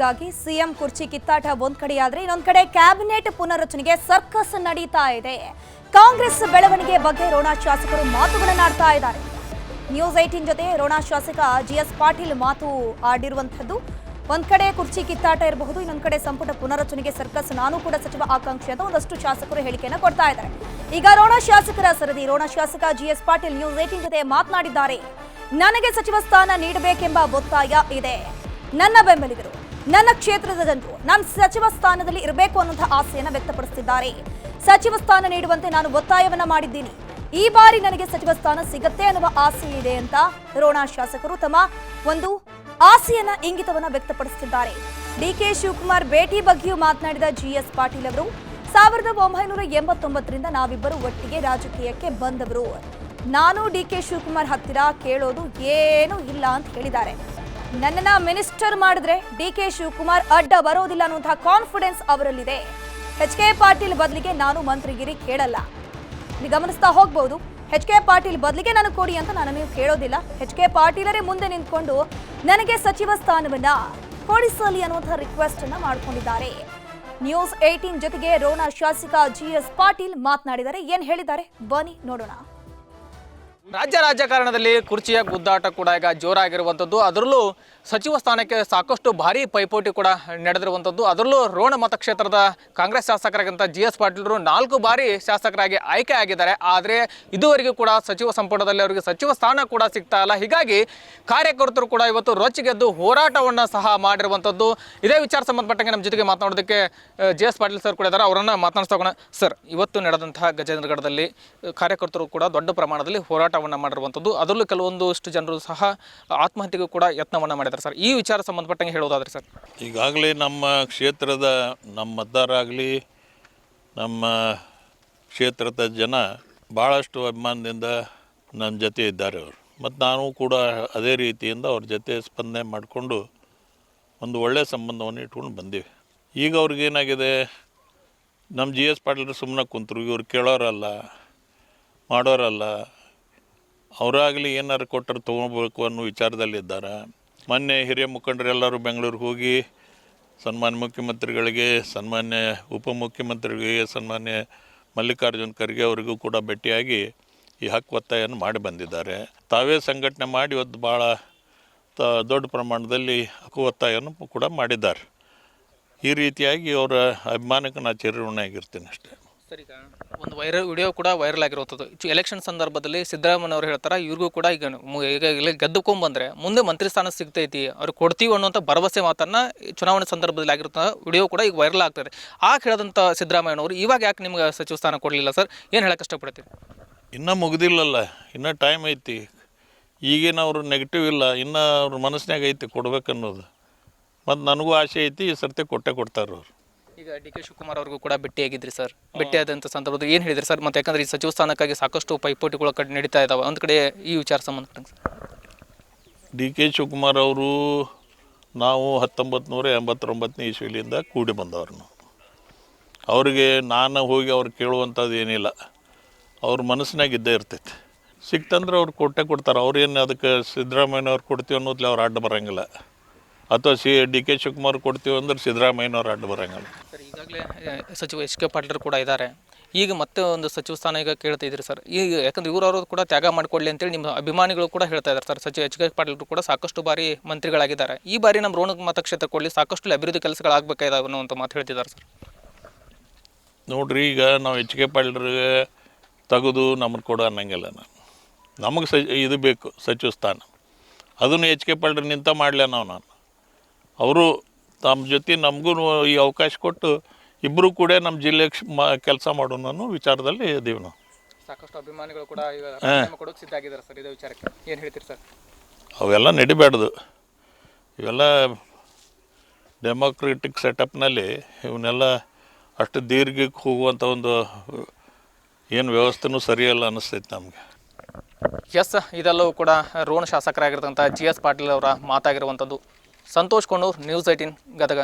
ಗಾಗಿ ಸಿಎಂ ಕುರ್ಚಿ ಕಿತ್ತಾಟ ಒಂದ್ ಕಡೆಯಾದ್ರೆ ಇನ್ನೊಂದ್ ಕಡೆ ಕ್ಯಾಬಿನೆಟ್ ಪುನರ್ರಚನೆಗೆ ಸರ್ಕಸ್ ನಡೀತಾ ಇದೆ. ಕಾಂಗ್ರೆಸ್ ಬೆಳವಣಿಗೆ ಬಗ್ಗೆ ರೋಣ ಶಾಸಕರು ಮಾತುಗಳನ್ನಾಡ್ತಾ ಇದ್ದಾರೆ. ನ್ಯೂಸ್ 18 ಜೊತೆ ರೋಣ ಶಾಸಕ ಜಿಎಸ್ ಪಾಟೀಲ್ ಮಾತು ಆಡಿರುವಂತದ್ದು. ಒಂದ್ ಕಡೆ ಕುರ್ಚಿ ಕಿತ್ತಾಟ ಇರಬಹುದು, ಇನ್ನೊಂದ್ ಕಡೆ ಸಂಪುಟ ಪುನರ್ರಚನೆಗೆ ಸರ್ಕಸ್, ನಾನು ಕೂಡ ಸಚಿವ ಆಕಾಂಕ್ಷಿ ಅಂತ ಒಂದಷ್ಟು ಶಾಸಕರು ಹೇಳಿಕೆಯನ್ನು ಕೊಡ್ತಾ ಇದ್ದಾರೆ. ಈಗ ರೋಣ ಶಾಸಕರ ಸರದಿ. ರೋಣ ಶಾಸಕ ಜಿಎಸ್ ಪಾಟೀಲ್ ನ್ಯೂಸ್ 18 ಜೊತೆ ಮಾತನಾಡಿದ್ದಾರೆ. ನನಗೆ ಸಚಿವ ಸ್ಥಾನ ನೀಡಬೇಕೆಂಬ ಒತ್ತಾಯ ಇದೆ. ನನ್ನ ಬೆಂಬಲಿಗರು, ನನ್ನ ಕ್ಷೇತ್ರದ ಜನರು ನಾನು ಸಚಿವ ಸ್ಥಾನದಲ್ಲಿ ಇರಬೇಕು ಅನ್ನುವಂತಹ ಆಸೆಯನ್ನು ವ್ಯಕ್ತಪಡಿಸಿದ್ದಾರೆ. ಸಚಿವ ಸ್ಥಾನ ನೀಡುವಂತೆ ನಾನು ಒತ್ತಾಯವನ್ನ ಮಾಡಿದ್ದೀನಿ. ಈ ಬಾರಿ ನನಗೆ ಸಚಿವ ಸ್ಥಾನ ಸಿಗತ್ತೆ ಅನ್ನುವ ಆಸೆ ಇದೆ ಅಂತ ರೋಣ ಶಾಸಕರು ತಮ್ಮ ಒಂದು ಆಸೆಯನ್ನ ಇಂಗಿತವನ್ನ ವ್ಯಕ್ತಪಡಿಸುತ್ತಿದ್ದಾರೆ. ಡಿಕೆ ಶಿವಕುಮಾರ್ ಭೇಟಿ ಬಗ್ಗೆಯೂ ಮಾತನಾಡಿದ ಜಿಎಸ್ ಪಾಟೀಲ್ ಅವರು 1989ರಿಂದ ನಾವಿಬ್ಬರು ಒಟ್ಟಿಗೆ ರಾಜಕೀಯಕ್ಕೆ ಬಂದವರು. ನಾನು ಡಿಕೆ ಶಿವಕುಮಾರ್ ಹತ್ತಿರ ಕೇಳೋದು ಏನೂ ಇಲ್ಲ ಅಂತ ಹೇಳಿದ್ದಾರೆ. ನನ್ನನ್ನ ಮಿನಿಸ್ಟರ್ ಮಾಡಿದ್ರೆ ಡಿಕೆ ಶಿವಕುಮಾರ್ ಅಡ್ಡ ಬರೋದಿಲ್ಲ ಅನ್ನುವಂತಹ ಕಾನ್ಫಿಡೆನ್ಸ್ ಅವರಲ್ಲಿದೆ. ಎಚ್.ಕೆ. ಪಾಟೀಲ್ ಬದಲಿಗೆ ನಾನು ಮಂತ್ರಿಗಿರಿ ಕೇಳಲ್ಲ. ನೀವು ಗಮನಿಸ್ತಾ ಹೋಗ್ಬಹುದು. ಎಚ್.ಕೆ. ಪಾಟೀಲ್ ಬದಲಿಗೆ ನಾನು ಕೊಡಿ ಅಂತ ನಾನು ಕೇಳೋದಿಲ್ಲ. ಎಚ್.ಕೆ. ಪಾಟೀಲರೇ ಮುಂದೆ ನಿಂತ್ಕೊಂಡು ನನಗೆ ಸಚಿವ ಸ್ಥಾನವನ್ನ ಕೊಡಿಸಲಿ ಅನ್ನುವಂತಹ ರಿಕ್ವೆಸ್ಟ್ ಅನ್ನ ಮಾಡಿಕೊಂಡಿದ್ದಾರೆ. ನ್ಯೂಸ್ 18 ಜೊತೆಗೆ ರೋಣ ಶಾಸಕ ಜಿಎಸ್ ಪಾಟೀಲ್ ಮಾತನಾಡಿದ್ದಾರೆ. ಏನ್ ಹೇಳಿದ್ದಾರೆ ಬನ್ನಿ ನೋಡೋಣ. ರಾಜಕಾರಣದಲ್ಲಿ ಕುರ್ಚಿಯ ಗುದ್ದಾಟ ಕೂಡ ಈಗ ಜೋರಾಗಿರುವಂಥದ್ದು. ಅದರಲ್ಲೂ ಸಚಿವ ಸ್ಥಾನಕ್ಕೆ ಸಾಕಷ್ಟು ಭಾರಿ ಪೈಪೋಟಿ ಕೂಡ ನಡೆದಿರುವಂಥದ್ದು. ಅದರಲ್ಲೂ ರೋಣ ಮತಕ್ಷೇತ್ರದ ಕಾಂಗ್ರೆಸ್ ಶಾಸಕರಾಗಿಂತ ಜಿಎಸ್ ಪಾಟೀಲರು 4 ಬಾರಿ ಶಾಸಕರಾಗಿ ಆಯ್ಕೆ ಆಗಿದ್ದಾರೆ. ಆದರೆ ಇದುವರೆಗೂ ಕೂಡ ಸಚಿವ ಸಂಪುಟದಲ್ಲಿ ಅವರಿಗೆ ಸಚಿವ ಸ್ಥಾನ ಕೂಡ ಸಿಗ್ತಾ ಇಲ್ಲ. ಹೀಗಾಗಿ ಕಾರ್ಯಕರ್ತರು ಕೂಡ ಇವತ್ತು ರೊಚ್ಚಿಗೆದ್ದು ಹೋರಾಟವನ್ನು ಸಹ ಮಾಡಿರುವಂಥದ್ದು. ಇದೇ ವಿಚಾರ ಸಂಬಂಧಪಟ್ಟಂಗೆ ನಮ್ಮ ಜೊತೆಗೆ ಮಾತನಾಡೋದಕ್ಕೆ ಜಿಎಸ್ ಪಾಟೀಲ್ ಸರ್ ಕೂಡ ಇದ್ದಾರೆ. ಅವರನ್ನು ಮಾತನಾಡಿಸೋಣ. ಸರ್, ಇವತ್ತು ನಡೆದಂತಹ ಗಜೇಂದ್ರಗಢದಲ್ಲಿ ಕಾರ್ಯಕರ್ತರು ಕೂಡ ದೊಡ್ಡ ಪ್ರಮಾಣದಲ್ಲಿ ಹೋರಾಟವನ್ನು ಮಾಡಿರುವಂಥದ್ದು. ಅದರಲ್ಲೂ ಕೆಲವೊಂದಷ್ಟು ಜನರು ಸಹ ಆತ್ಮಹತ್ಯೆಗೂ ಕೂಡ ಯತ್ನವನ್ನು ಮಾಡಿದ್ದಾರೆ. ಸರ್, ಈ ವಿಚಾರ ಸಂಬಂಧಪಟ್ಟಂಗೆ ಹೇಳೋದಾದ್ರೆ ಸರ್, ಈಗಾಗಲೇ ನಮ್ಮ ಕ್ಷೇತ್ರದ ನಮ್ಮ ಮತದಾರರಾಗಲಿ ನಮ್ಮ ಕ್ಷೇತ್ರದ ಜನ ಭಾಳಷ್ಟು ಅಭಿಮಾನದಿಂದ ನನ್ನ ಜೊತೆ ಇದ್ದಾರೆ ಅವರು. ಮತ್ತು ನಾನು ಕೂಡ ಅದೇ ರೀತಿಯಿಂದ ಅವ್ರ ಜೊತೆ ಸ್ಪಂದನೆ ಮಾಡಿಕೊಂಡು ಒಂದು ಒಳ್ಳೆಯ ಸಂಬಂಧವನ್ನು ಇಟ್ಕೊಂಡು ಬಂದೀವಿ. ಈಗ ಅವ್ರಿಗೇನಾಗಿದೆ, ನಮ್ಮ ಜಿ ಎಸ್ ಪಾಟೀಲರು ಸುಮ್ಮನೆ ಕುಂತರು, ಇವ್ರು ಕೇಳೋರಲ್ಲ, ಮಾಡೋರಲ್ಲ, ಅವರಾಗಲಿ ಏನಾರು ಕೊಟ್ಟರು ತೊಗೊಳ್ಬೇಕು ಅನ್ನೋ ವಿಚಾರದಲ್ಲಿದ್ದಾರೆ. ಮೊನ್ನೆ ಹಿರಿಯ ಮುಖಂಡರೆಲ್ಲರೂ ಬೆಂಗಳೂರಿಗೆ ಹೋಗಿ ಸನ್ಮಾನ್ಯ ಮುಖ್ಯಮಂತ್ರಿಗಳಿಗೆ, ಸನ್ಮಾನ್ಯ ಉಪಮುಖ್ಯಮಂತ್ರಿಗಳಿಗೆ, ಸನ್ಮಾನ್ಯ ಮಲ್ಲಿಕಾರ್ಜುನ್ ಖರ್ಗೆ ಅವರಿಗೂ ಕೂಡ ಭೇಟಿಯಾಗಿ ಈ ಹಕ್ಕು ಒತ್ತಾಯವನ್ನು ಮಾಡಿ ಬಂದಿದ್ದಾರೆ. ತಾವೇ ಸಂಘಟನೆ ಮಾಡಿ ಇವತ್ತು ಭಾಳ ದೊಡ್ಡ ಪ್ರಮಾಣದಲ್ಲಿ ಹಕ್ಕು ಒತ್ತಾಯವನ್ನು ಕೂಡ ಮಾಡಿದ್ದಾರೆ. ಈ ರೀತಿಯಾಗಿ ಅವರ ಅಭಿಮಾನಕ್ಕೆ ನಾನು ಚಿರಋಣಿಯಾಗಿರ್ತೀನಿ ಅಷ್ಟೇ. ಸರ್, ಈಗ ಒಂದು ವಿಡಿಯೋ ಕೂಡ ವೈರಲ್ ಆಗಿರುವಂಥದ್ದು. ಎಲೆಕ್ಷನ್ ಸಂದರ್ಭದಲ್ಲಿ ಸಿದ್ದರಾಮಯ್ಯನವರು ಹೇಳ್ತಾರೆ, ಇವ್ರಿಗೂ ಕೂಡ ಈಗ ಗೆದ್ದುಕೊಂಡ್ಬಂದರೆ ಮುಂದೆ ಮಂತ್ರಿ ಸ್ಥಾನ ಸಿಗ್ತೈತಿ, ಅವ್ರು ಕೊಡ್ತೀವಿ ಅನ್ನೋಂಥ ಭರವಸೆ ಮಾತನ್ನು ಚುನಾವಣೆ ಸಂದರ್ಭದಲ್ಲಿ ಆಗಿರುವಂಥ ವಿಡಿಯೋ ಕೂಡ ಈಗ ವೈರಲ್ ಆಗ್ತದೆ. ಆಗ ಹೇಳಿದಂಥ ಸಿದ್ದರಾಮಯ್ಯನವರು ಇವಾಗ ಯಾಕೆ ನಿಮ್ಗೆ ಸಚಿವ ಸ್ಥಾನ ಕೊಡಲಿಲ್ಲ ಸರ್? ಏನು ಹೇಳಕ್ಕೆ ಇಷ್ಟಪಡ್ತೀರಿ? ಇನ್ನೂ ಮುಗಿದಿಲ್ಲಲ್ಲ, ಇನ್ನೂ ಟೈಮ್ ಐತಿ. ಈಗೇನು ಅವರು ನೆಗೆಟಿವ್ ಇಲ್ಲ, ಇನ್ನೂ ಅವ್ರ ಮನಸ್ಸಿನಾಗ ಐತಿ ಕೊಡ್ಬೇಕನ್ನೋದು. ಮತ್ತು ನನಗೂ ಆಸೆ ಐತಿ, ಈ ಸರ್ತಿ ಕೊಡ್ತಾರೆ ಅವರು. ಈಗ ಡಿ ಕೆ ಶಿವಕುಮಾರ್ ಅವ್ರಿಗೂ ಕೂಡ ಭೇಟಿಯಾಗಿದ್ರಿ ಸರ್. ಭೇಟಿಯಾದಂಥ ಸಂದರ್ಭದಲ್ಲಿ ಏನು ಹೇಳಿದ್ರಿ ಸರ್? ಮತ್ತು ಯಾಕಂದರೆ ಈ ಸಚಿವ ಸ್ಥಾನಕ್ಕಾಗಿ ಸಾಕಷ್ಟು ಪೈಪೋಟಿಗಳು ನಡೀತಾ ಇದ್ದಾವೆ. ಒಂದು ಕಡೆ ಈ ವಿಚಾರ ಸಂಬಂಧಪಟ್ಟಂಗೆ ಸರ್, ಡಿ ಕೆ ಶಿವಕುಮಾರ್ ಅವರು ನಾವು 1989 ಇಸ್ವಿಲಿಂದ ಕೂಡಿ ಬಂದವ್ರು. ಅವ್ರಿಗೆ ನಾನು ಹೋಗಿ ಅವ್ರು ಕೇಳುವಂಥದ್ದು ಏನಿಲ್ಲ, ಅವ್ರ ಮನಸ್ಸಿನಾಗ ಇದ್ದೇ ಇರ್ತೈತಿ. ಸಿಕ್ತಂದ್ರೆ ಅವ್ರು ಕೊಡ್ತಾರೆ. ಅವ್ರೇನು ಅದಕ್ಕೆ ಸಿದ್ದರಾಮಯ್ಯನವ್ರು ಕೊಡ್ತೀವಿ ಅನ್ನೋದ್ಲಿ ಅವ್ರು ಅಡ್ಡ ಬರೋಂಗಿಲ್ಲ, ಅಥವಾ ಡಿ ಕೆ ಶಿವಕುಮಾರ್ ಕೊಡ್ತೀವಿ ಅಂದ್ರೆ ಸಿದ್ದರಾಮಯ್ಯನವ್ರು ಅಡ್ಡ ಬರೋಂಗಿಲ್ಲ. ಸರ್, ಈಗಾಗಲೇ ಸಚಿವ ಎಚ್.ಕೆ. ಪಾಟೀಲರು ಕೂಡ ಇದ್ದಾರೆ. ಈಗ ಮತ್ತೆ ಒಂದು ಸಚಿವ ಸ್ಥಾನ ಈಗ ಕೇಳ್ತಾ ಇದ್ರಿ ಸರ್. ಈಗ ಯಾಕಂದ್ರೆ ಇವರು ಕೂಡ ತ್ಯಾಗ ಮಾಡಿಕೊಡ್ಲಿ ಅಂತೇಳಿ ನಿಮ್ಮ ಅಭಿಮಾನಿಗಳು ಕೂಡ ಹೇಳ್ತಾ ಇದ್ದಾರೆ ಸರ್. ಸಚಿವ ಎಚ್.ಕೆ. ಪಾಟೀಲರು ಕೂಡ ಸಾಕಷ್ಟು ಬಾರಿ ಮಂತ್ರಿಗಳಾಗಿದ್ದಾರೆ. ಈ ಬಾರಿ ನಮ್ಮ ರೋಣ ಮತಕ್ಷೇತ್ರ ಕೊಡಲಿ, ಸಾಕಷ್ಟು ಅಭಿವೃದ್ಧಿ ಕೆಲಸಗಳಾಗಬೇಕಾಗಿದ್ದಾವೆ ಅನ್ನೋ ಮಾತು ಹೇಳ್ತಿದ್ದಾರೆ ಸರ್. ನೋಡಿರಿ, ಈಗ ನಾವು ಎಚ್.ಕೆ. ಪಾಟೀಲರಿಗೆ ತೆಗೆದು ನಮ್ಮನ್ನು ಕೊಡೋ ಅನ್ನಂಗಿಲ್ಲ. ನಮಗೆ ಇದು ಬೇಕು ಸಚಿವ ಸ್ಥಾನ. ಅದನ್ನು ಎಚ್.ಕೆ. ಪಾಟೀಲರು ನಿಂತ ಮಾಡಲ ನಾನು ಅವರು ತಮ್ಮ ಜೊತೆ ನಮಗೂ ಈ ಅವಕಾಶ ಕೊಟ್ಟು ಇಬ್ಬರು ಕೂಡ ನಮ್ಮ ಜಿಲ್ಲೆಗೆ ಕೆಲಸ ಮಾಡೋಣ ಅನ್ನೋ ವಿಚಾರದಲ್ಲಿ ಇದ್ದೀವಿ ನಾವು. ಸಾಕಷ್ಟು ಅಭಿಮಾನಿಗಳು ಕೂಡ ಕೊಡೋಕೆ ಸಿದ್ಧ ಆಗಿದ್ದಾರೆ ಸರ್. ಇದೇ ವಿಚಾರಕ್ಕೆ ಏನು ಹೇಳ್ತೀರಿ ಸರ್? ಅವೆಲ್ಲ ನಡಿಬೇಡ್ದು. ಇವೆಲ್ಲ ಡೆಮೋಕ್ರೆಟಿಕ್ ಸೆಟಪ್ನಲ್ಲಿ ಇವನ್ನೆಲ್ಲ ಅಷ್ಟು ದೀರ್ಘಕ್ಕೆ ಹೋಗುವಂಥ ಒಂದು ಏನು ವ್ಯವಸ್ಥೆನೂ ಸರಿಯಲ್ಲ ಅನ್ನಿಸ್ತೈತೆ ನಮಗೆ. ಎಸ್, ಇದೆಲ್ಲವೂ ಕೂಡ ರೋಣ ಶಾಸಕರಾಗಿರ್ತಕ್ಕಂಥ ಜಿಎಸ್ ಪಾಟೀಲ್ ಅವರ ಮಾತಾಗಿರುವಂಥದ್ದು. ಸಂತೋಷ್ ಕೊಂಡೂರು, ನ್ಯೂಸ್ 18 ಗದಗ.